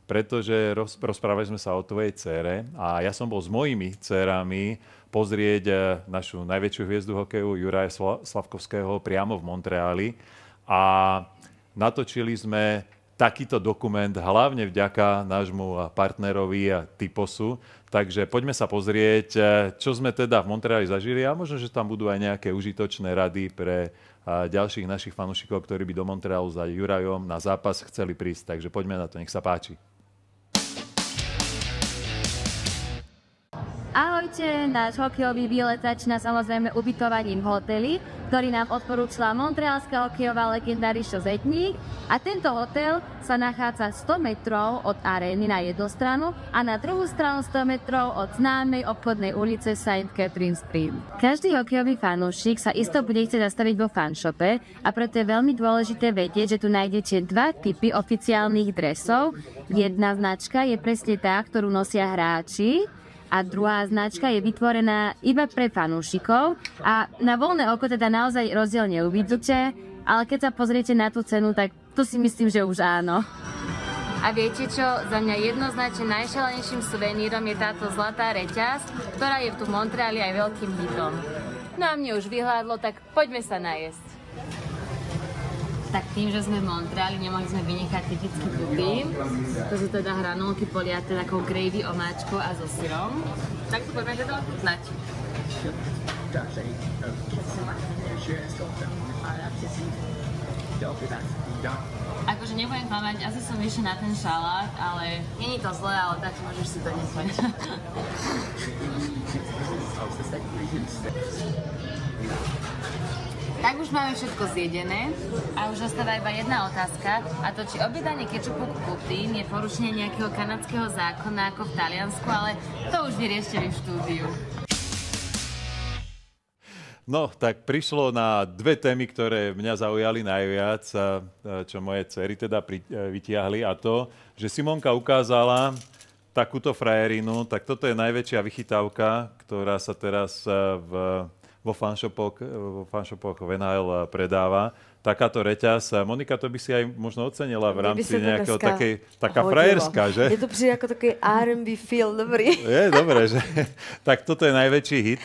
pretože rozprávali sme sa o tvojej dcére a ja som bol s mojimi dcérami pozrieť našu najväčšiu hviezdu hokeju Juraja Slavkovského priamo v Montreali a natočili sme takýto dokument hlavne vďaka nášmu partnerovi Typosu. Takže poďme sa pozrieť, čo sme teda v Montreali zažili a možno, že tam budú aj nejaké užitočné rady pre ďalších našich fanúšikov, ktorí by do Montrealu za Jurajom na zápas chceli prísť. Takže poďme na to, nech sa páči. Ahojte, náš hokejový výlet začína samozrejme ubytovaním v hoteli, ktorý nám odporúčila montrealská hokejová legenda Rišo Zetník. A tento hotel sa nachádza 100 metrov od arény na jednu stranu a na druhú stranu 100 metrov od známej obchodnej ulice St. Catherine Street. Každý hokejový fanúšik sa isto bude chcieť zastaviť vo fanshope a preto je veľmi dôležité vedieť, že tu nájdete dva typy oficiálnych dresov. Jedna značka je presne tá, ktorú nosia hráči, a druhá značka je vytvorená iba pre fanúšikov a na voľné oko teda naozaj rozdiel neuvidíte, ale keď sa pozriete na tú cenu, tak to si myslím, že už áno. A viete čo? Za mňa jednoznačne najšalenejším suvenírom je táto zlatá reťaz, ktorá je tu v Montreali aj veľkým hitom. No a mne už vyhľadlo, tak poďme sa najesť. Tak tým, že sme v Montreali, nemohli sme vynechať typický poutine. To sú teda hranolky poliaté takou gravy omáčkou a so syrom. Tak to poďme teda ochutnať. Akože nebudem klamať, asi som vyššia na ten šalát, ale není to zlé, ale tak môžeš si to nechať. Tak už máme všetko zjedené a už ostáva iba jedna otázka, a to či objednanie kečupu k poutine je porušenie nejakého kanadského zákona ako v Taliansku, ale to už vyriešte vy v štúdiu. No, tak prišlo na dve témy, ktoré mňa zaujali najviac, čo moje dcery teda vytiahli, a to, že Simonka ukázala takúto frajerinu, tak toto je najväčšia vychytávka, ktorá sa teraz vo fanshopoch v NHL predáva. Takáto reťaz. Monika, to by si aj možno ocenila v rámci nejakého taká frajerská, že? Je to přijde ako taký R&B feel, dobrý. Je, dobré, že? Tak toto je najväčší hit.